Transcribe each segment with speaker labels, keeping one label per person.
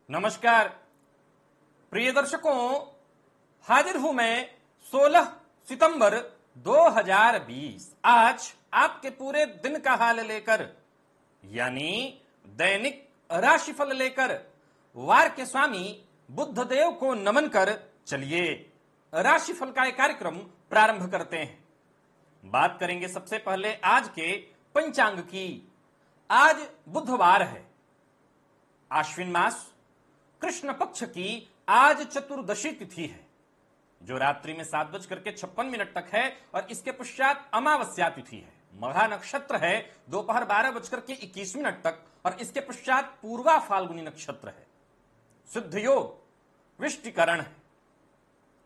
Speaker 1: नमस्कार प्रिय दर्शकों, हाजिर हूं मैं 16 सितंबर 2020 आज आपके पूरे दिन का हाल लेकर, यानी दैनिक राशिफल लेकर। वार के स्वामी बुद्धदेव को नमन कर चलिए राशिफल का एक कार्यक्रम प्रारंभ करते हैं। बात करेंगे सबसे पहले आज के पंचांग की। आज बुधवार है, आश्विन मास कृष्ण पक्ष की आज चतुर्दशी तिथि है, जो रात्रि में 7:56 तक है और इसके पश्चात अमावस्या तिथि है। मघा नक्षत्र है दोपहर 12:21 तक और इसके पश्चात पूर्वा फाल्गुनी नक्षत्र है। सिद्ध योग विष्टिकरण है।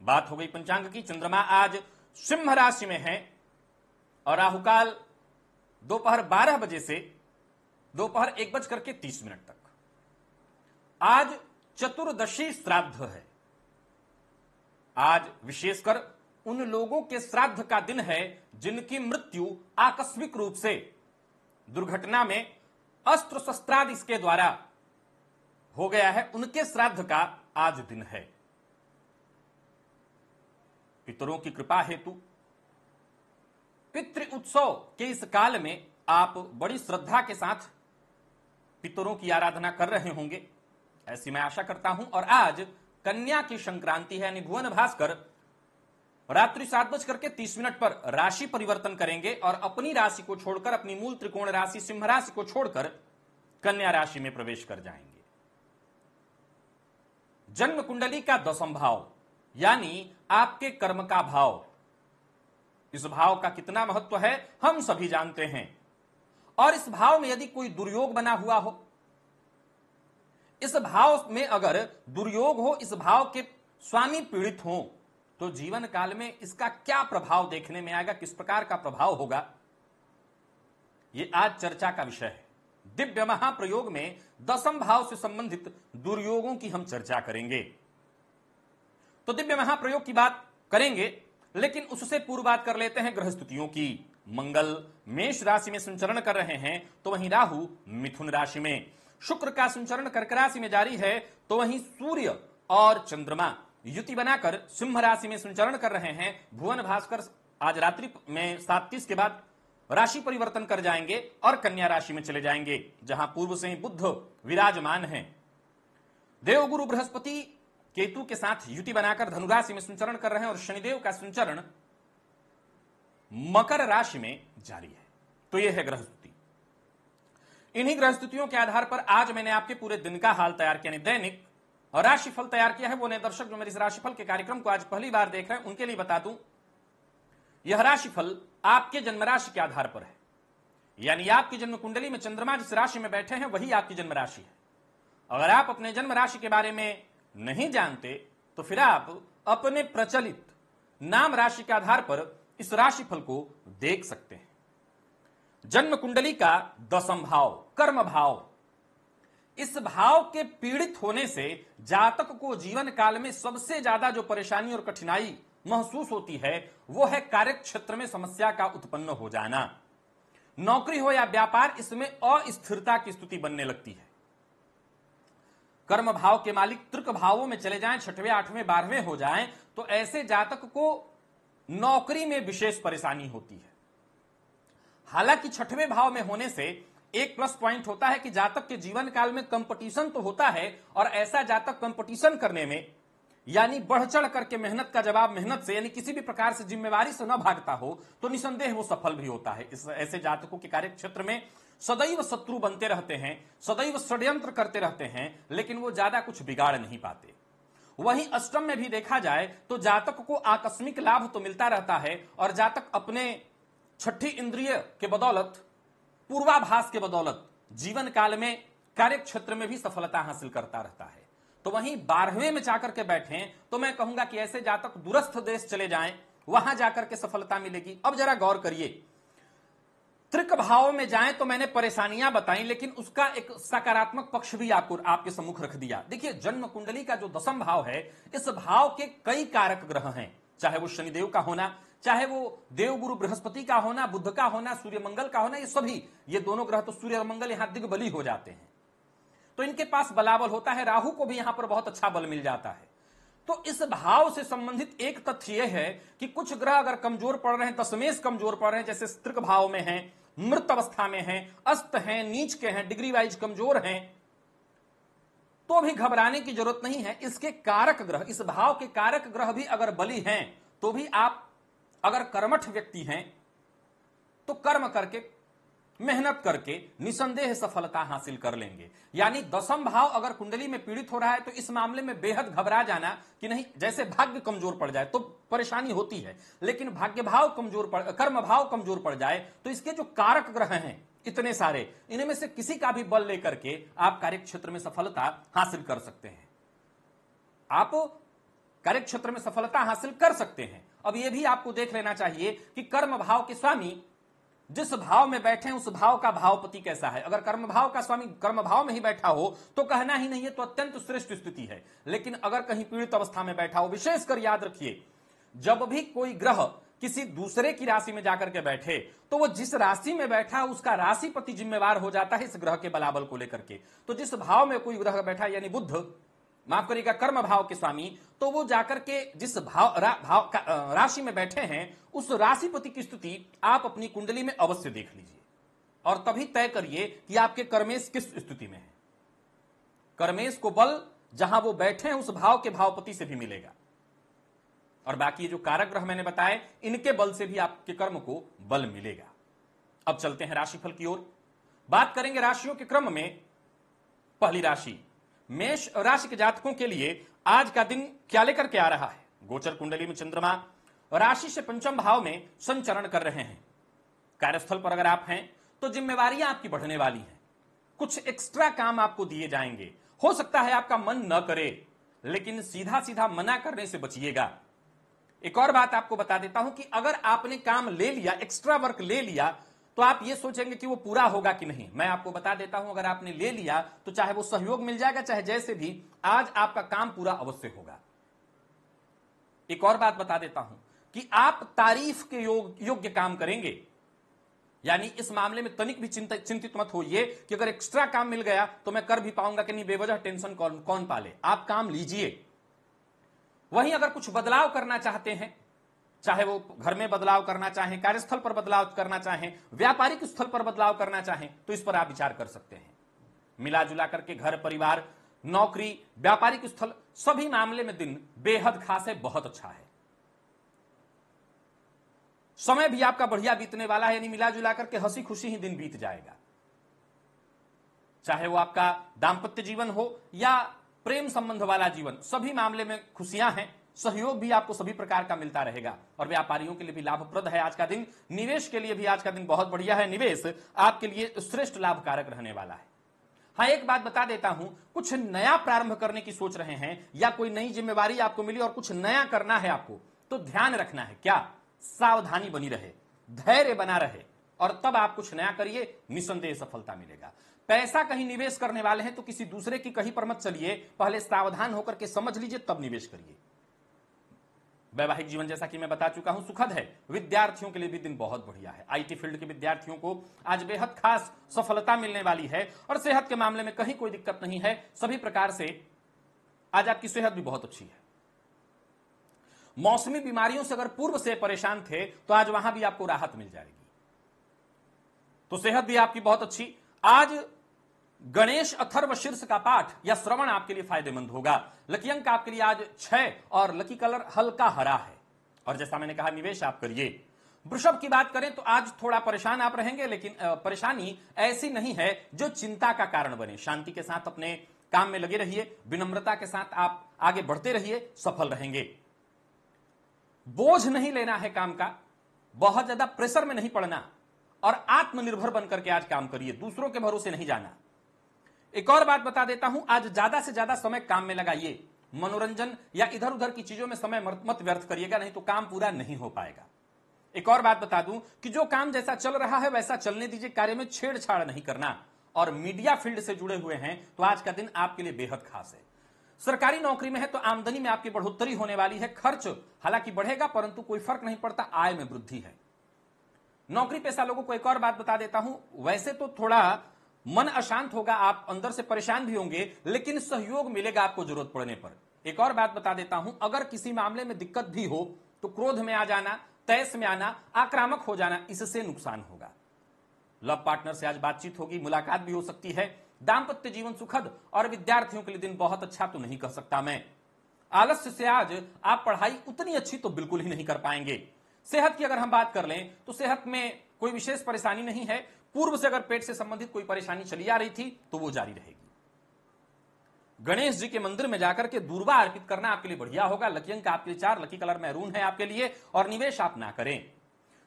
Speaker 1: बात हो गई पंचांग की। चंद्रमा आज सिंह राशि में है और राहुकाल दोपहर 12 बजे से दोपहर 1:30 तक। आज चतुर्दशी श्राद्ध है। आज विशेषकर उन लोगों के श्राद्ध का दिन है जिनकी मृत्यु आकस्मिक रूप से दुर्घटना में अस्त्र शस्त्रादि के द्वारा हो गया है, उनके श्राद्ध का आज दिन है। पितरों की कृपा हेतु पितृ उत्सव के इस काल में आप बड़ी श्रद्धा के साथ पितरों की आराधना कर रहे होंगे, ऐसी मैं आशा करता हूं। और आज कन्या की संक्रांति है, यानी भुवन भास्कर रात्रि 7:30 पर राशि परिवर्तन करेंगे और अपनी राशि को छोड़कर, अपनी मूल त्रिकोण राशि सिंह राशि को छोड़कर कन्या राशि में प्रवेश कर जाएंगे। जन्म कुंडली का 10वां भाव, यानी आपके कर्म का भाव, इस भाव का कितना महत्व है हम सभी जानते हैं। और इस भाव में यदि कोई दुर्योग बना हुआ हो, इस भाव में अगर दुर्योग हो, इस भाव के स्वामी पीड़ित हो, तो जीवन काल में इसका क्या प्रभाव देखने में आएगा, किस प्रकार का प्रभाव होगा, यह आज चर्चा का विषय है। दिव्य महाप्रयोग में 10वें भाव से संबंधित दुर्योगों की हम चर्चा करेंगे। तो दिव्य महाप्रयोग की बात करेंगे, लेकिन उससे पूर्व बात कर लेते हैं ग्रह स्थितियों की। मंगल मेष राशि में संचरण कर रहे हैं, तो वहीं राहु मिथुन राशि में, शुक्र का संचरण कर्क राशि में जारी है, तो वहीं सूर्य और चंद्रमा युति बनाकर सिंह राशि में संचरण कर रहे हैं। भुवन भास्कर आज रात्रि में 7:30 के बाद राशि परिवर्तन कर जाएंगे और कन्या राशि में चले जाएंगे, जहां पूर्व से ही बुध विराजमान है। देवगुरु बृहस्पति केतु के साथ युति बनाकर धनु राशि में संचरण कर रहे हैं और शनिदेव का संचरण मकर राशि में जारी है। तो यह है ग्रह स्थिति। इन्हीं ग्रह स्थितियों के आधार पर आज मैंने आपके पूरे दिन का हाल तैयार किया, यानी दैनिक और राशिफल तैयार किया है। वो नए दर्शक जो मेरे इस राशिफल के कार्यक्रम को आज पहली बार देख रहे हैं, उनके लिए बता दूं, यह राशिफल आपके जन्म राशि के आधार पर है, यानी आपकी जन्म कुंडली में चंद्रमा जिस राशि में बैठे हैं वही आपकी जन्म राशि है। अगर आप अपने जन्म राशि के बारे में नहीं जानते तो फिर आप अपने प्रचलित नाम राशि के आधार पर इस राशिफल को देख सकते हैं। जन्म कुंडली का 10वां भाव कर्म भाव, इस भाव के पीड़ित होने से जातक को जीवन काल में सबसे ज्यादा जो परेशानी और कठिनाई महसूस होती है वो है कार्य क्षेत्र में समस्या का उत्पन्न हो जाना। नौकरी हो या व्यापार, इसमें अस्थिरता की स्थिति बनने लगती है। कर्म भाव के मालिक तृक भावों में चले जाएं, 6वें 8वें 12वें हो जाएं, तो ऐसे जातक को नौकरी में विशेष परेशानी होती है। हालांकि 6वें भाव में होने से एक प्लस पॉइंट होता है कि जातक के जीवन काल में कंपटीशन तो होता है, और ऐसा जातक कंपटीशन करने में, यानी बढ़ चढ़ करके मेहनत का जवाब मेहनत से, यानी किसी भी प्रकार से जिम्मेवारी से न भागता हो, तो निसंदेह वो सफल भी होता है। इस ऐसे जातकों के कार्य क्षेत्र में सदैव शत्रु बनते रहते हैं, सदैव षड्यंत्र करते रहते हैं, लेकिन वो ज्यादा कुछ बिगाड़ नहीं पाते। वहीं अष्टम में भी देखा जाए तो जातक को आकस्मिक लाभ तो मिलता रहता है, और जातक अपने 6ठी इंद्रिय के बदौलत, पूर्वाभास के बदौलत जीवन काल में कार्य क्षेत्र में भी सफलता हासिल करता रहता है। तो वहीं 12वें में जाकर के बैठे तो मैं कहूंगा कि ऐसे जातक दूरस्थ देश चले जाएं, वहां जाकर के सफलता मिलेगी। अब जरा गौर करिए, त्रिक भाव में जाएं तो मैंने परेशानियां बताई, लेकिन उसका एक सकारात्मक पक्ष भी आपके सम्मुख रख दिया। देखिए, जन्म कुंडली का जो 10वां भाव है, इस भाव के कई कारक ग्रह हैं, चाहे वो शनिदेव का होना, चाहे वो देवगुरु बृहस्पति का होना, बुध का होना, सूर्य मंगल का होना, ये सभी, ये दोनों ग्रह तो सूर्य और मंगल यहां दिग्बली हो जाते हैं। तो इनके पास बलाबल होता है, राहु को भी यहां पर बहुत अच्छा बल मिल जाता है। तो इस भाव से संबंधित एक तथ्य यह है कि कुछ ग्रह अगर कमजोर पड़ रहे हैं, दशमेश कमजोर पड़ रहे हैं, जैसे स्त्रीक भाव में हैं, मृत अवस्था में हैं, अस्त हैं, नीच के हैं, डिग्री वाइज कमजोर हैं, तो भी घबराने की जरूरत नहीं है। इसके कारक ग्रह, इस भाव के कारक ग्रह भी अगर बली हैं तो भी आप अगर कर्मठ व्यक्ति हैं तो कर्म करके, मेहनत करके निसंदेह सफलता हासिल कर लेंगे। यानी दशम भाव अगर कुंडली में पीड़ित हो रहा है तो इस मामले में बेहद घबरा जाना कि नहीं, जैसे भाग्य कमजोर पड़ जाए तो परेशानी होती है, लेकिन भाग्य भाव कमजोर पड़, कर्म भाव कमजोर पड़ जाए तो इसके जो कारक ग्रह हैं इतने सारे, इनमें से किसी का भी बल लेकर के आप कार्य क्षेत्र में सफलता हासिल कर सकते हैं। आप कार्य क्षेत्र में सफलता हासिल कर सकते हैं। अब यह भी आपको देख लेना चाहिए कि कर्म भाव के स्वामी जिस भाव में बैठे हैं उस भाव का भावपति कैसा है। अगर कर्म भाव का स्वामी कर्म भाव में ही बैठा हो तो कहना ही नहीं है, तो अत्यंत श्रेष्ठ स्थिति है। लेकिन अगर कहीं पीड़ित अवस्था में बैठा हो, विशेषकर याद रखिए, जब भी कोई ग्रह किसी दूसरे की राशि में जाकर के बैठे तो वो जिस राशि में बैठा है उसका राशिपति जिम्मेवार हो जाता है इस ग्रह के बलाबल को लेकर के। तो जिस भाव में कोई ग्रह बैठा, यानी बुध, माफ करिएगा, कर्म भाव के स्वामी, तो वो जाकर के जिस राशि में बैठे हैं उस राशिपति की स्थिति आप अपनी कुंडली में अवश्य देख लीजिए और तभी तय करिए कि आपके कर्मेश किस स्थिति में है। कर्मेश को बल जहां वो बैठे हैं उस भाव के भावपति से भी मिलेगा, और बाकी जो कारक ग्रह मैंने बताए इनके बल से भी आपके कर्म को बल मिलेगा। अब चलते हैं राशिफल की ओर। बात करेंगे राशियों के क्रम में। पहली राशि मेष राशि के जातकों के लिए आज का दिन क्या लेकर के आ रहा है। गोचर कुंडली में चंद्रमा राशि से पंचम भाव में संचरण कर रहे हैं। कार्यस्थल पर अगर आप हैं तो जिम्मेवारियां आपकी बढ़ने वाली हैं, कुछ एक्स्ट्रा काम आपको दिए जाएंगे। हो सकता है आपका मन न करे, लेकिन सीधा सीधा मना करने से बचिएगा। एक और बात आपको बता देता हूं कि अगर आपने काम ले लिया, एक्स्ट्रा वर्क ले लिया, तो आप ये सोचेंगे कि वो पूरा होगा कि नहीं। मैं आपको बता देता हूं, अगर आपने ले लिया तो चाहे वो सहयोग मिल जाएगा, चाहे जैसे भी, आज आपका काम पूरा अवश्य होगा। एक और बात बता देता हूं कि आप तारीफ के योग्य काम करेंगे। यानी इस मामले में तनिक भी चिंतित मत होइए कि अगर एक्स्ट्रा काम मिल गया तो मैं कर भी पाऊंगा कि नहीं, बेवजह टेंशन कौन पाले। आप काम लीजिए। वहीं अगर कुछ बदलाव करना चाहते हैं, चाहे वो घर में बदलाव करना चाहें, कार्यस्थल पर बदलाव करना चाहें, व्यापारिक स्थल पर बदलाव करना चाहें, तो इस पर आप विचार कर सकते हैं। मिला जुला करके घर, परिवार, नौकरी, व्यापारिक स्थल, सभी मामले में दिन बेहद खास है, बहुत अच्छा है। समय भी आपका बढ़िया बीतने वाला है, यानी मिला जुला करके हंसी खुशी ही दिन बीत जाएगा। चाहे वो आपका दाम्पत्य जीवन हो या प्रेम संबंध वाला जीवन, सभी मामले में खुशियां हैं। सहयोग भी आपको सभी प्रकार का मिलता रहेगा और व्यापारियों के लिए भी लाभप्रद है आज का दिन। निवेश के लिए भी आज का दिन बहुत बढ़िया है। निवेश आपके लिए श्रेष्ठ लाभकारक रहने वाला है। हाँ, एक बात बता देता हूं, कुछ नया प्रारंभ करने की सोच रहे हैं या कोई नई जिम्मेवारी आपको मिली और कुछ नया करना है आपको, तो ध्यान रखना है क्या, सावधानी बनी रहे, धैर्य बना रहे, और तब आप कुछ नया करिए, निसंदेह सफलता मिलेगा। पैसा कहीं निवेश करने वाले हैं तो किसी दूसरे की कहीं पर मत चलिए, पहले सावधान होकर के समझ लीजिए तब निवेश करिए। वैवाहिक जीवन जैसा कि मैं बता चुका हूं सुखद है। विद्यार्थियों के लिए भी दिन बहुत बढ़िया है। आईटी फील्ड के विद्यार्थियों को आज बेहद खास सफलता मिलने वाली है और सेहत के मामले में कहीं कोई दिक्कत नहीं है। सभी प्रकार से आज आपकी सेहत भी बहुत अच्छी है। मौसमी बीमारियों से अगर पूर्व से परेशान थे तो आज वहां भी आपको राहत मिल जाएगी। तो सेहत भी आपकी बहुत अच्छी। आज गणेश अथर्व शीर्ष का पाठ या श्रवण आपके लिए फायदेमंद होगा। लकी अंक आपके लिए आज 6 और लकी कलर हल्का हरा है। और जैसा मैंने कहा, निवेश आप करिए। वृषभ की बात करें तो आज थोड़ा परेशान आप रहेंगे, लेकिन परेशानी ऐसी नहीं है जो चिंता का कारण बने। शांति के साथ अपने काम में लगे रहिए, विनम्रता के साथ आप आगे बढ़ते रहिए, सफल रहेंगे। बोझ नहीं लेना है काम का, बहुत ज्यादा प्रेशर में नहीं पड़ना और आत्मनिर्भर बनकर के आज काम करिए, दूसरों के भरोसे नहीं जाना। एक और बात बता देता हूं, आज ज्यादा से ज्यादा समय काम में लगाइए। मनोरंजन या इधर उधर की चीजों में समय मत व्यर्थ करिएगा, नहीं तो काम पूरा नहीं हो पाएगा। एक और बात बता दूं कि जो काम जैसा चल रहा है वैसा चलने दीजिए, कार्य में छेड़छाड़ नहीं करना। और मीडिया फील्ड से जुड़े हुए हैं तो आज का दिन आपके लिए बेहद खास है। सरकारी नौकरी में है तो आमदनी में आपकी बढ़ोतरी होने वाली है। खर्च हालांकि बढ़ेगा परंतु कोई फर्क नहीं पड़ता, आय में वृद्धि है। नौकरी पेशा लोगों को एक और बात बता देता हूं, वैसे तो थोड़ा मन अशांत होगा, आप अंदर से परेशान भी होंगे, लेकिन सहयोग मिलेगा आपको जरूरत पड़ने पर। एक और बात बता देता हूं, अगर किसी मामले में दिक्कत भी हो तो क्रोध में आ जाना, तैस में आना, आक्रामक हो जाना, इससे नुकसान होगा। लव पार्टनर से आज बातचीत होगी, मुलाकात भी हो सकती है। दाम्पत्य जीवन सुखद और विद्यार्थियों के लिए दिन बहुत अच्छा तो नहीं कह सकता मैं। आलस्य से आज आप पढ़ाई उतनी अच्छी तो बिल्कुल ही नहीं कर पाएंगे। सेहत की अगर हम बात कर लें तो सेहत में कोई विशेष परेशानी नहीं है। पूर्व से अगर पेट से संबंधित कोई परेशानी चली आ रही थी तो वो जारी रहेगी। गणेश जी के मंदिर में जाकर के दूर्वा अर्पित करना आपके लिए बढ़िया होगा। लकी अंक आपके लिए 4, लकी कलर मैरून है आपके लिए, और निवेश आप ना करें।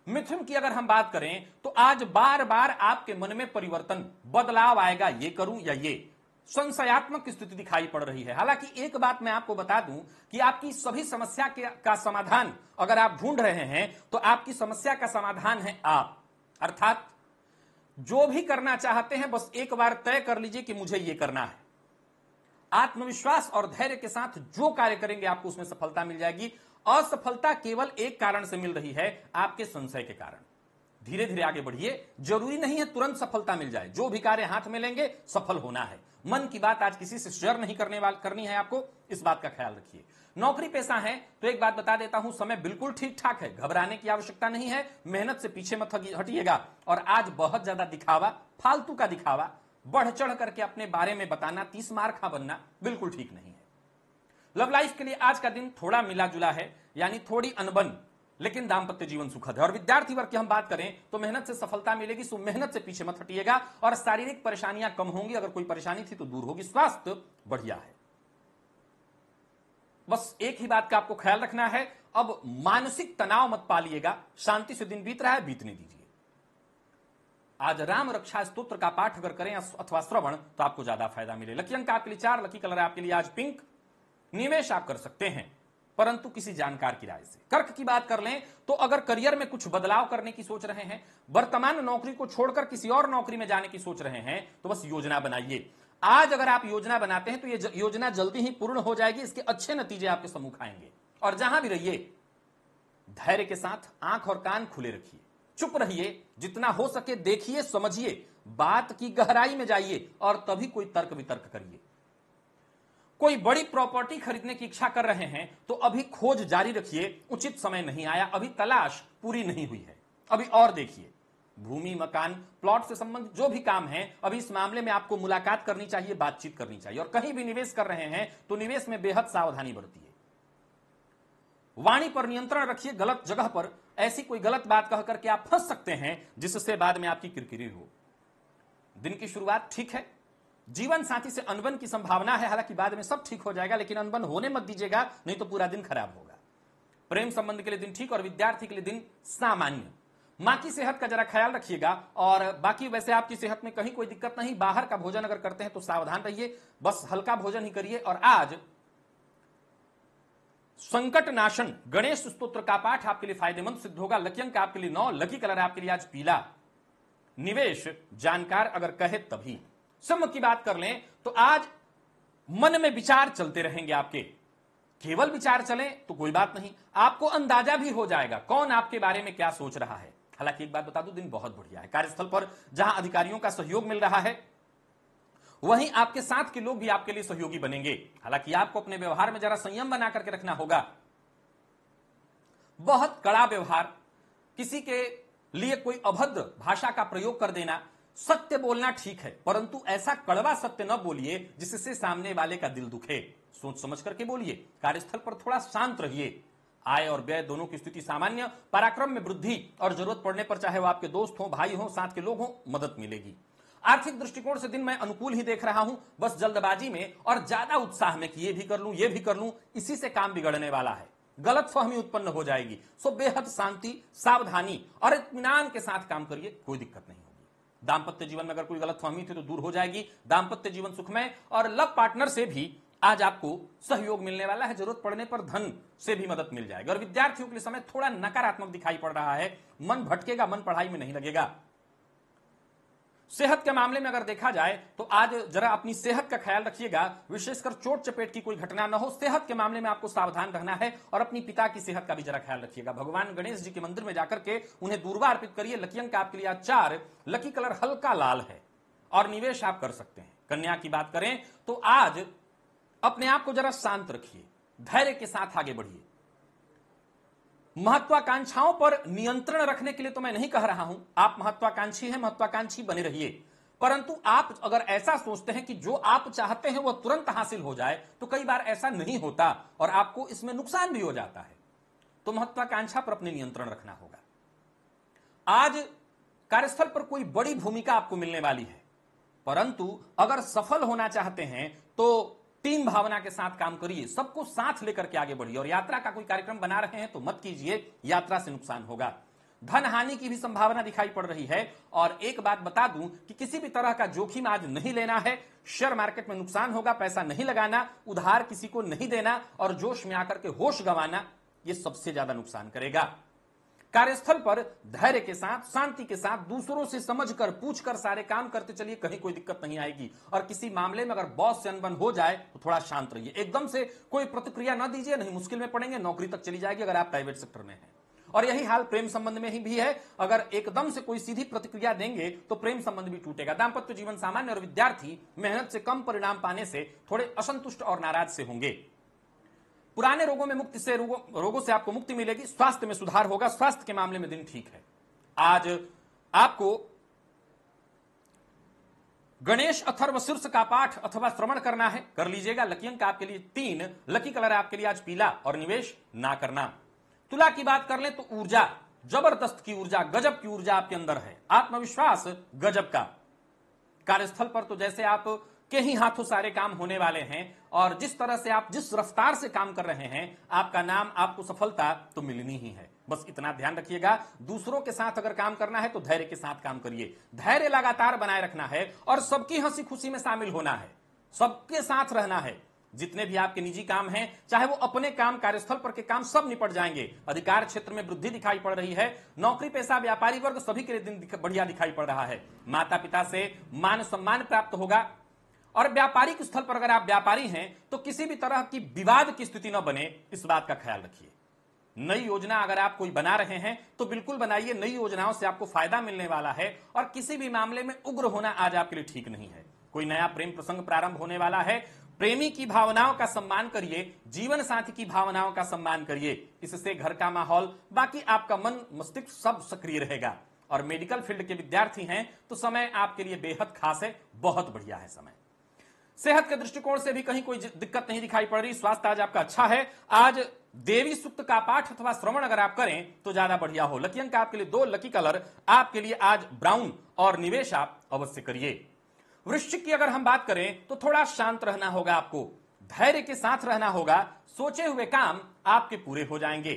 Speaker 1: मिथुन की अगर हम बात करें तो आज बार बार आपके मन में परिवर्तन, बदलाव आएगा, ये करूं या ये, संशयात्मक स्थिति दिखाई पड़ रही है। हालांकि एक बात मैं आपको बता दूं कि आपकी सभी समस्या का समाधान अगर आप ढूंढ रहे हैं तो आपकी समस्या का समाधान है आप। अर्थात जो भी करना चाहते हैं बस एक बार तय कर लीजिए कि मुझे यह करना है। आत्मविश्वास और धैर्य के साथ जो कार्य करेंगे आपको उसमें सफलता मिल जाएगी। असफलता केवल एक कारण से मिल रही है, आपके संशय के कारण। धीरे धीरे आगे बढ़िए, जरूरी नहीं है तुरंत सफलता मिल जाए। जो भी कार्य हाथ में लेंगे सफल होना है। मन की बात आज किसी से शेयर नहीं करनी है आपको, इस बात का ख्याल रखिए। नौकरी पेशा है तो एक बात बता देता हूं, समय बिल्कुल ठीक ठाक है, घबराने की आवश्यकता नहीं है। मेहनत से पीछे मत हटिएगा। और आज बहुत ज्यादा दिखावा, फालतू का दिखावा, बढ़ चढ़ करके अपने बारे में बताना, 30 मार खा बनना बिल्कुल ठीक नहीं है। लव लाइफ के लिए आज का दिन थोड़ा मिला जुला है, यानी थोड़ी अनबन, लेकिन दाम्पत्य जीवन सुखद है। और विद्यार्थी वर्ग की हम बात करें तो मेहनत से सफलता मिलेगी, सो मेहनत से पीछे मत हटिएगा। और शारीरिक परेशानियां कम होंगी, अगर कोई परेशानी थी तो दूर होगी। स्वास्थ्य बढ़िया है। बस एक ही बात का आपको ख्याल रखना है, अब मानसिक तनाव मत पालिएगा। शांति से दिन बीत रहा है, बीतने दीजिए। आज राम रक्षा स्तोत्र का पाठ अगर करें अथवा श्रवण तो आपको ज्यादा फायदा मिले। लकी अंक आपके लिए 4, लकी कलर आपके लिए आज पिंक। निवेश आप कर सकते हैं परंतु किसी जानकार की राय से। कर्क की बात कर लें तो अगर करियर में कुछ बदलाव करने की सोच रहे हैं, वर्तमान नौकरी को छोड़कर किसी और नौकरी में जाने की सोच रहे हैं, तो बस योजना बनाइए। आज अगर आप योजना बनाते हैं तो ये योजना जल्दी ही पूर्ण हो जाएगी। इसके अच्छे नतीजे आपके सम्मुख आएंगे। और जहां भी रहिए धैर्य के साथ आंख और कान खुले रखिए, चुप रहिए, जितना हो सके देखिए, समझिए, बात की गहराई में जाइए और तभी कोई तर्क वितर्क करिए। कोई बड़ी प्रॉपर्टी खरीदने की इच्छा कर रहे हैं तो अभी खोज जारी रखिए, उचित समय नहीं आया, अभी तलाश पूरी नहीं हुई है, अभी और देखिए। भूमि, मकान, प्लॉट से संबंधित जो भी काम है, अभी इस मामले में आपको मुलाकात करनी चाहिए, बातचीत करनी चाहिए। और कहीं भी निवेश कर रहे हैं तो निवेश में बेहद सावधानी बरतिए। वाणी पर नियंत्रण रखिए, गलत जगह पर ऐसी कोई गलत बात कह करके आप फंस सकते हैं जिससे बाद में आपकी किरकिरी हो। दिन की शुरुआत ठीक है। जीवन साथी से अनबन की संभावना है, हालांकि बाद में सब ठीक हो जाएगा, लेकिन अनबन होने मत दीजिएगा, नहीं तो पूरा दिन खराब होगा। प्रेम संबंध के लिए दिन ठीक और विद्यार्थी के लिए दिन सामान्य। मां की सेहत का जरा ख्याल रखिएगा। और बाकी वैसे आपकी सेहत में कहीं कोई दिक्कत नहीं। बाहर का भोजन अगर करते हैं तो सावधान रहिए, बस हल्का भोजन ही करिए। और आज संकट नाशन गणेश स्तोत्र का पाठ आपके लिए फायदेमंद सिद्ध होगा। लकी अंक आपके लिए 9, लकी कलर आपके लिए आज पीला। निवेश जानकार अगर कहे तभी। सिंह की बात कर लें तो आज मन में विचार चलते रहेंगे आपके। केवल विचार चले तो कोई बात नहीं, आपको अंदाजा भी हो जाएगा कौन आपके बारे में क्या सोच रहा है। हालांकि एक बात बता दूं, दिन बहुत बढ़िया है। कार्यस्थल पर जहां अधिकारियों का सहयोग मिल रहा है, वहीं आपके साथ के लोग भी आपके लिए सहयोगी बनेंगे। हालांकि आपको अपने व्यवहार में जरा संयम बना करके रखना होगा। बहुत कड़ा व्यवहार, किसी के लिए कोई अभद्र भाषा का प्रयोग कर देना, सत्य बोलना ठीक है परंतु ऐसा कड़वा सत्य न बोलिए जिससे सामने वाले का दिल दुखे। सोच समझ करके बोलिए। कार्यस्थल पर थोड़ा शांत रहिए। आय और व्यय दोनों की स्थिति सामान्य। पराक्रम में वृद्धि और जरूरत पड़ने पर चाहे वो आपके दोस्त हो, भाई हो, साथ के लोग हो, मदद मिलेगी। आर्थिक दृष्टिकोण से दिन मैं अनुकूल ही देख रहा हूं। बस जल्दबाजी में और ज्यादा उत्साह में कि ये भी कर लूं, ये भी कर लूं, इसी से काम बिगड़ने वाला है। गलतफहमी उत्पन्न हो जाएगी। सो बेहद शांति, सावधानी और इत्मीनान के साथ काम करिए, कोई दिक्कत नहीं होगी। दाम्पत्य जीवन में अगर कोई गलतफहमी थी तो दूर हो जाएगी। दाम्पत्य जीवन सुखमय। और लव पार्टनर से भी आज आपको सहयोग मिलने वाला है। जरूरत पड़ने पर धन से भी मदद मिल जाएगी। और विद्यार्थियों के लिए समय थोड़ा नकारात्मक दिखाई पड़ रहा है। मन भटकेगा, मन पढ़ाई में नहीं लगेगा। सेहत के मामले में अगर देखा जाए तो आज जरा अपनी सेहत का ख्याल रखिएगा, विशेषकर चोट चपेट की कोई घटना न हो। सेहत के मामले में आपको सावधान रहना है और अपनी पिता की सेहत का भी जरा ख्याल रखिएगा। भगवान गणेश जी के मंदिर में जाकर के उन्हें दूर्वा अर्पित करिए। लकी अंक आपके लिए आज 4, लकी कलर हल्का लाल है और निवेश आप कर सकते हैं। कन्या की बात करें तो आज अपने आप को जरा शांत रखिए, धैर्य के साथ आगे बढ़िए। महत्वाकांक्षाओं पर नियंत्रण रखने के लिए तो मैं नहीं कह रहा हूं, आप महत्वाकांक्षी हैं, महत्वाकांक्षी बने रहिए, परंतु आप अगर ऐसा सोचते हैं कि जो आप चाहते हैं वह तुरंत हासिल हो जाए तो कई बार ऐसा नहीं होता और आपको इसमें नुकसान भी हो जाता है। तो महत्वाकांक्षा पर अपने नियंत्रण रखना होगा। आज कार्यस्थल पर कोई बड़ी भूमिका आपको मिलने वाली है, परंतु अगर सफल होना चाहते हैं तो टीम भावना के साथ काम करिए, सबको साथ लेकर के आगे बढ़िए। और यात्रा का कोई कार्यक्रम बना रहे हैं तो मत कीजिए, यात्रा से नुकसान होगा। धन हानि की भी संभावना दिखाई पड़ रही है। और एक बात बता दूं कि किसी भी तरह का जोखिम आज नहीं लेना है। शेयर मार्केट में नुकसान होगा, पैसा नहीं लगाना, उधार किसी को नहीं देना और जोश में आकर के होश गंवाना, यह सबसे ज्यादा नुकसान करेगा। कार्यस्थल पर धैर्य के साथ, शांति के साथ, दूसरों से समझकर, पूछकर सारे काम करते चलिए, कहीं कोई दिक्कत नहीं आएगी। और किसी मामले में अगर बॉस से अनबन हो जाए तो थोड़ा शांत रहिए, एकदम से कोई प्रतिक्रिया ना दीजिए, नहीं मुश्किल में पड़ेंगे, नौकरी तक चली जाएगी अगर आप प्राइवेट सेक्टर में हैं। और यही हाल प्रेम संबंध में ही भी है, अगर एकदम से कोई सीधी प्रतिक्रिया देंगे तो प्रेम संबंध भी टूटेगा। दाम्पत्य जीवन सामान्य और विद्यार्थी मेहनत से कम परिणाम पाने से थोड़े असंतुष्ट और नाराज से होंगे। पुराने रोगों में मुक्ति से रोगों से आपको मुक्ति मिलेगी, स्वास्थ्य में सुधार होगा, स्वास्थ्य के मामले में दिन ठीक है। आज आपको गणेश अथर्व शीर्ष का पाठ अथवा श्रवण करना है, कर लीजिएगा। लकी अंक आपके लिए 3, लकी कलर आपके लिए आज पीला और निवेश ना करना। तुला की बात कर ले तो ऊर्जा, जबरदस्त की ऊर्जा, गजब की ऊर्जा आपके अंदर है, आत्मविश्वास गजब का। कार्यस्थल पर तो जैसे आप के ही हाथों सारे काम होने वाले हैं और जिस तरह से आप जिस रफ्तार से काम कर रहे हैं, आपका नाम, आपको सफलता तो मिलनी ही है। बस इतना ध्यान रखिएगा। दूसरों के साथ अगर काम करना है तो धैर्य के साथ काम करिए, धैर्य लगातार बनाए रखना है और सबकी हंसी खुशी में शामिल होना है, सबके साथ रहना है। जितने भी आपके निजी काम हैं, चाहे वो अपने काम, कार्यस्थल पर के काम, सब निपट जाएंगे। अधिकार क्षेत्र में वृद्धि दिखाई पड़ रही है। नौकरी पेशा, व्यापारी वर्ग सभी के लिए दिन बढ़िया दिखाई पड़ रहा है। माता पिता से मान सम्मान प्राप्त होगा। और व्यापारिक स्थल पर अगर आप व्यापारी हैं तो किसी भी तरह की विवाद की स्थिति न बने, इस बात का ख्याल रखिए। नई योजना अगर आप कोई बना रहे हैं तो बिल्कुल बनाइए, नई योजनाओं से आपको फायदा मिलने वाला है। और किसी भी मामले में उग्र होना आज आपके लिए ठीक नहीं है। कोई नया प्रेम प्रसंग प्रारंभ होने वाला है, प्रेमी की भावनाओं का सम्मान करिए, जीवन साथी की भावनाओं का सम्मान करिए। इससे घर का माहौल, बाकी आपका मन मस्तिष्क सब सक्रिय रहेगा। और मेडिकल फील्ड के विद्यार्थी हैं तो समय आपके लिए बेहद खास है, बहुत बढ़िया है समय। सेहत के दृष्टिकोण से भी कहीं कोई दिक्कत नहीं दिखाई पड़ रही, स्वास्थ्य आज आपका अच्छा है। आज देवी सूक्त का पाठ अथवा श्रवण अगर आप करें तो ज्यादा बढ़िया हो। लकी अंक आपके लिए 2, लकी कलर आपके लिए आज ब्राउन और निवेश आप अवश्य करिए। वृश्चिक की अगर हम बात करें तो थोड़ा शांत रहना होगा, आपको धैर्य के साथ रहना होगा, सोचे हुए काम आपके पूरे हो जाएंगे।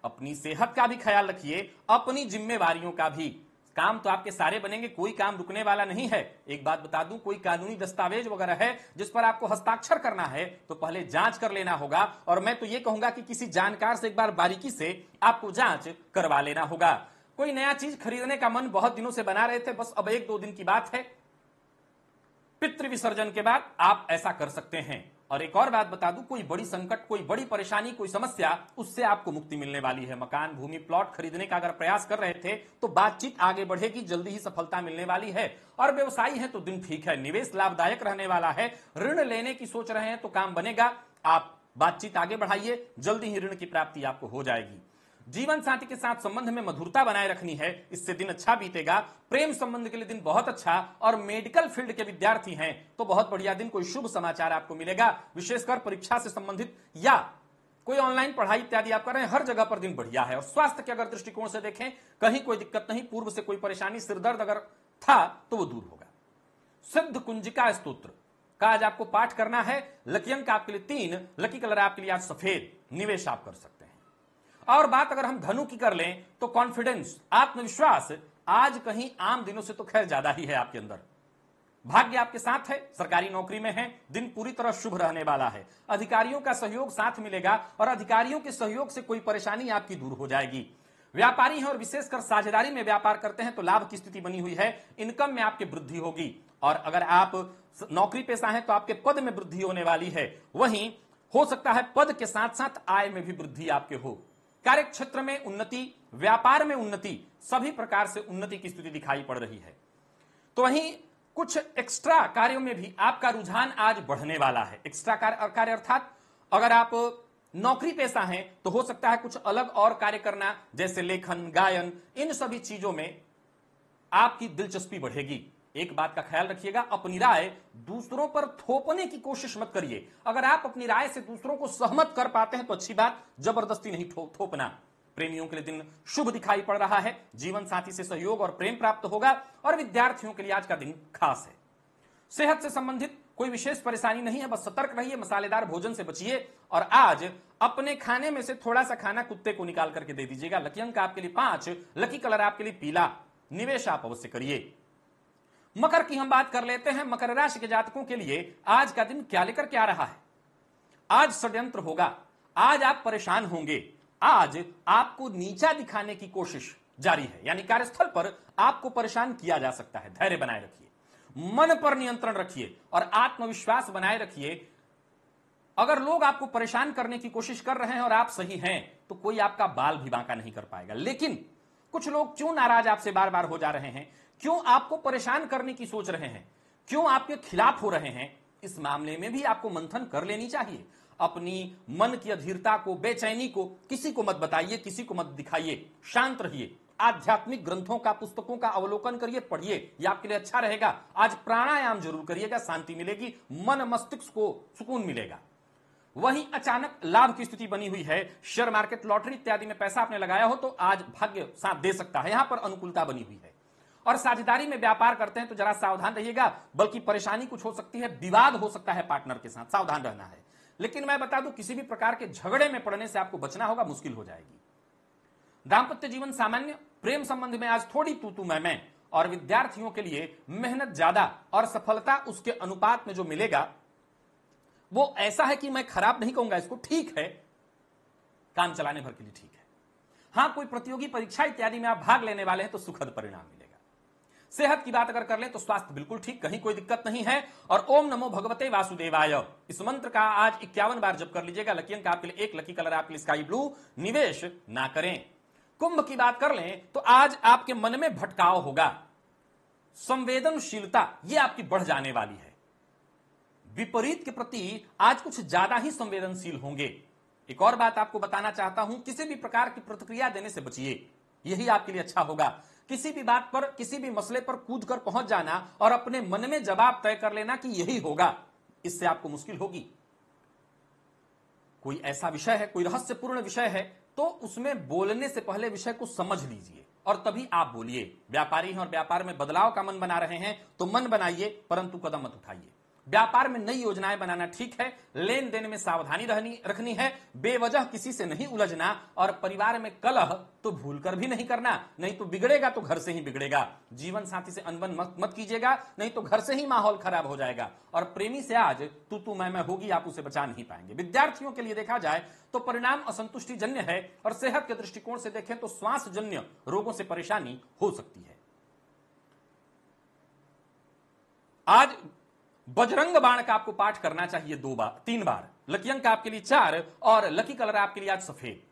Speaker 1: अपनी सेहत का भी ख्याल रखिए, अपनी जिम्मेवारियों का भी। काम तो आपके सारे बनेंगे, कोई काम रुकने वाला नहीं है। एक बात बता दूं, कोई कानूनी दस्तावेज वगैरह है जिस पर आपको हस्ताक्षर करना है तो पहले जांच कर लेना होगा। और मैं तो ये कहूंगा कि किसी जानकार से एक बार बारीकी से आपको जांच करवा लेना होगा। कोई नया चीज खरीदने का मन बहुत दिनों से बना रहे थे, बस अब 1-2 दिन की बात है, पितृ विसर्जन के बाद आप ऐसा कर सकते हैं। और एक और बात बता दूं, कोई बड़ी संकट, कोई बड़ी परेशानी, कोई समस्या, उससे आपको मुक्ति मिलने वाली है। मकान, भूमि, प्लॉट खरीदने का अगर प्रयास कर रहे थे तो बातचीत आगे बढ़ेगी, जल्दी ही सफलता मिलने वाली है। और व्यवसायी है तो दिन ठीक है, निवेश लाभदायक रहने वाला है। ऋण लेने की सोच रहे हैं तो काम बनेगा, आप बातचीत आगे बढ़ाइए, जल्दी ही ऋण की प्राप्ति आपको हो जाएगी। जीवन साथी के साथ संबंध में मधुरता बनाए रखनी है, इससे दिन अच्छा बीतेगा। प्रेम संबंध के लिए दिन बहुत अच्छा। और मेडिकल फील्ड के विद्यार्थी हैं तो बहुत बढ़िया दिन, कोई शुभ समाचार आपको मिलेगा। विशेषकर परीक्षा से संबंधित या कोई ऑनलाइन पढ़ाई इत्यादि आप कर रहे हैं, हर जगह पर दिन बढ़िया है। और स्वास्थ्य के अगर दृष्टिकोण से देखें, कहीं कोई दिक्कत नहीं, पूर्व से कोई परेशानी, सिरदर्द अगर था तो वो दूर होगा। सिद्ध कुंजिका स्तोत्र का आज आपको पाठ करना है। लकी अंक आपके लिए 3, लकी कलर आपके लिए आज सफेद, निवेश आप कर सकते हैं। और बात अगर हम धनु की कर लें तो कॉन्फिडेंस, आत्मविश्वास आज कहीं आम दिनों से तो खैर ज्यादा ही है आपके अंदर। भाग्य आपके साथ है, सरकारी नौकरी में है, दिन पूरी तरह शुभ रहने वाला है। अधिकारियों का सहयोग साथ मिलेगा और अधिकारियों के सहयोग से कोई परेशानी आपकी दूर हो जाएगी। व्यापारी हैं और विशेषकर साझेदारी में व्यापार करते हैं तो लाभ की स्थिति बनी हुई है, इनकम में आपकी वृद्धि होगी। और अगर आप नौकरी पेशा हैं तो आपके पद में वृद्धि होने वाली है। वहीं हो सकता है पद के साथ साथ आय में भी वृद्धि आपके हो। कार्य क्षेत्र में उन्नति, व्यापार में उन्नति, सभी प्रकार से उन्नति की स्थिति दिखाई पड़ रही है। तो वहीं कुछ एक्स्ट्रा कार्यों में भी आपका रुझान आज बढ़ने वाला है। एक्स्ट्रा कार्य अर्थात अगर आप नौकरी पेशा हैं तो हो सकता है कुछ अलग और कार्य करना, जैसे लेखन, गायन, इन सभी चीजों में आपकी दिलचस्पी बढ़ेगी। एक बात का ख्याल रखिएगा, अपनी राय दूसरों पर थोपने की कोशिश मत करिए। अगर आप अपनी राय से दूसरों को सहमत कर पाते हैं तो अच्छी बात, जबरदस्ती नहीं थोपना। प्रेमियों के लिए दिन शुभ दिखाई पड़ रहा है, जीवन साथी से सहयोग और प्रेम प्राप्त होगा, और विद्यार्थियों के लिए आज का दिन खास है। सेहत से संबंधित कोई विशेष परेशानी नहीं है, बस सतर्क रहिए, मसालेदार भोजन से बचिए, और आज अपने खाने में से थोड़ा सा खाना कुत्ते को निकाल करके दे दीजिएगा। लकी अंक आपके लिए 5, लकी कलर आपके लिए पीला, निवेश आप अवश्य करिए। मकर की हम बात कर लेते हैं। मकर राशि के जातकों के लिए आज का दिन क्या लेकर के आ रहा है? आज षड्यंत्र होगा, आज आप परेशान होंगे, आज आपको नीचा दिखाने की कोशिश जारी है, यानी कार्यस्थल पर आपको परेशान किया जा सकता है। धैर्य बनाए रखिए, मन पर नियंत्रण रखिए और आत्मविश्वास बनाए रखिए। अगर लोग आपको परेशान करने की कोशिश कर रहे हैं और आप सही हैं तो कोई आपका बाल भी बांका नहीं कर पाएगा। लेकिन कुछ लोग क्यों नाराज आपसे बार बार हो जा रहे हैं, क्यों आपको परेशान करने की सोच रहे हैं, क्यों आपके खिलाफ हो रहे हैं, इस मामले में भी आपको मंथन कर लेनी चाहिए। अपनी मन की अधीरता को, बेचैनी को किसी को मत बताइए, किसी को मत दिखाइए, शांत रहिए। आध्यात्मिक ग्रंथों का, पुस्तकों का अवलोकन करिए, पढ़िए, यह आपके लिए अच्छा रहेगा। आज प्राणायाम जरूर करिएगा, शांति मिलेगी, मन मस्तिष्क को सुकून मिलेगा। वहीं अचानक लाभ की स्थिति बनी हुई है, शेयर मार्केट, लॉटरी इत्यादि में पैसा आपने लगाया हो तो आज भाग्य साथ दे सकता है, यहां पर अनुकूलता बनी हुई है। और साझेदारी में व्यापार करते हैं तो जरा सावधान रहिएगा, बल्कि परेशानी कुछ हो सकती है, विवाद हो सकता है पार्टनर के साथ, सावधान रहना है। लेकिन मैं बता दूं, किसी भी प्रकार के झगड़े में पड़ने से आपको बचना होगा, मुश्किल हो जाएगी। दांपत्य जीवन सामान्य, प्रेम संबंध में आज थोड़ी तू मैं, और विद्यार्थियों के लिए मेहनत ज्यादा और सफलता उसके अनुपात में जो मिलेगा वो ऐसा है कि मैं खराब नहीं कहूंगा इसको, ठीक है, काम चलाने भर के लिए ठीक है। हां, कोई प्रतियोगी परीक्षा इत्यादि में आप भाग लेने वाले हैं तो सुखद परिणाम मिलेगा। सेहत की बात अगर कर लें तो स्वास्थ्य बिल्कुल ठीक, कहीं कोई दिक्कत नहीं है। और ओम नमो भगवते वासुदेवाय, इस मंत्र का आज 51 बार जप कर लीजिएगा। लकी अंक आपके लिए 1, लकी कलर आपके लिए स्काई ब्लू, निवेश ना करें। कुंभ की बात कर लें तो आज आपके मन में भटकाव होगा, संवेदनशीलता ये आपकी बढ़ जाने वाली है। विपरीत के प्रति आज कुछ ज्यादा ही संवेदनशील होंगे। एक और बात आपको बताना चाहता हूं, किसी भी प्रकार की प्रतिक्रिया देने से बचिए, यही आपके लिए अच्छा होगा। किसी भी बात पर, किसी भी मसले पर कूद कर पहुंच जाना और अपने मन में जवाब तय कर लेना कि यही होगा, इससे आपको मुश्किल होगी। कोई ऐसा विषय है, कोई रहस्यपूर्ण विषय है, तो उसमें बोलने से पहले विषय को समझ लीजिए और तभी आप बोलिए। व्यापारी हैं और व्यापार में बदलाव का मन बना रहे हैं तो मन बनाइए, परंतु कदम मत उठाइए। व्यापार में नई योजनाएं बनाना ठीक है, लेन देन में सावधानी रखनी है, बेवजह किसी से नहीं उलझना, और परिवार में कलह तो भूलकर भी नहीं करना, नहीं तो बिगड़ेगा तो घर से ही बिगड़ेगा। जीवन साथी से अनबन मत कीजिएगा, नहीं तो घर से ही माहौल खराब हो जाएगा। और प्रेमी से आज तू मैं होगी, आप उसे बचा नहीं पाएंगे। विद्यार्थियों के लिए देखा जाए तो परिणाम असंतुष्टि जन्य है, और सेहत के दृष्टिकोण से देखें तो श्वास जन्य रोगों से परेशानी हो सकती है। आज बजरंग बाण का आपको पाठ करना चाहिए 3 बार। लकी अंक आपके लिए 4 और लकी कलर आपके लिए आज सफेद,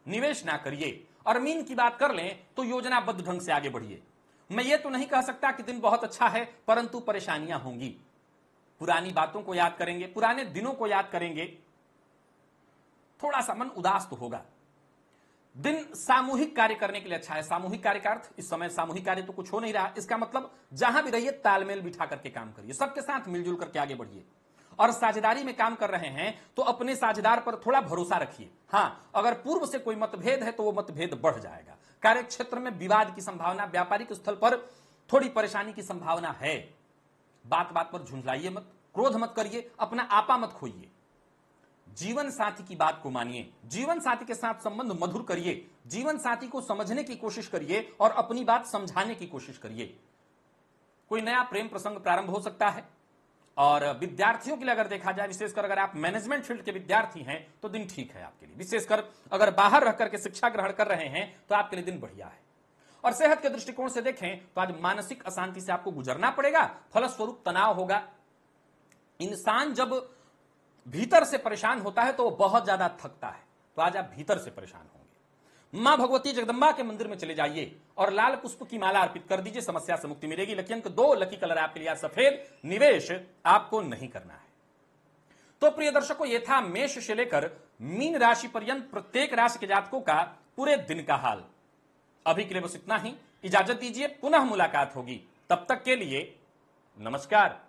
Speaker 1: निवेश ना करिए। और मीन की बात कर लें तो योजनाबद्ध ढंग से आगे बढ़िए। मैं ये तो नहीं कह सकता कि दिन बहुत अच्छा है, परंतु परेशानियां होंगी। पुरानी बातों को याद करेंगे, पुराने दिनों को याद करेंगे, थोड़ा सा मन उदास तो होगा। दिन सामूहिक कार्य करने के लिए अच्छा है। सामूहिक कार्य का अर्थ, इस समय सामूहिक कार्य तो कुछ हो नहीं रहा, इसका मतलब जहां भी रहिए तालमेल बिठा करके काम करिए, सबके साथ मिलजुल करके आगे बढ़िए। और साझेदारी में काम कर रहे हैं तो अपने साझेदार पर थोड़ा भरोसा रखिए। हां, अगर पूर्व से कोई मतभेद है तो वो मतभेद बढ़ जाएगा। कार्य क्षेत्र में विवाद की संभावना, व्यापारिक स्थल पर थोड़ी परेशानी की संभावना है। बात बात पर झुंझलाइए मत, क्रोध मत करिए, अपना आपा मत खोइए। जीवन साथी की बात को मानिए, जीवन साथी के साथ संबंध मधुर करिए, जीवन साथी को समझने की कोशिश करिए और अपनी बात समझाने की कोशिश करिए। कोई नया प्रेम प्रसंग प्रारंभ हो सकता है। और विद्यार्थियों के लिए अगर देखा जाए, विशेषकर अगर आप मैनेजमेंट फील्ड के विद्यार्थी हैं तो दिन ठीक है आपके लिए। विशेषकर अगर बाहर रह करके शिक्षा ग्रहण कर रहे हैं तो आपके लिए दिन बढ़िया है। और सेहत के दृष्टिकोण से देखें तो आज मानसिक अशांति से आपको गुजरना पड़ेगा, फलस्वरूप तनाव होगा। इंसान जब भीतर से परेशान होता है तो वो बहुत ज्यादा थकता है, तो आज आप भीतर से परेशान होंगे। मां भगवती जगदंबा के मंदिर में चले जाइए और लाल पुष्प की माला अर्पित कर दीजिए, समस्या से मुक्ति मिलेगी। लकी अंक 2, लकी कलर आपके लिए सफेद, निवेश आपको नहीं करना है। तो प्रिय दर्शकों, यह था मेष से लेकर मीन राशि पर्यंत प्रत्येक राशि के जातकों का पूरे दिन का हाल। अभी के लिए बस इतना ही, इजाजत दीजिए, पुनः मुलाकात होगी। तब तक के लिए नमस्कार।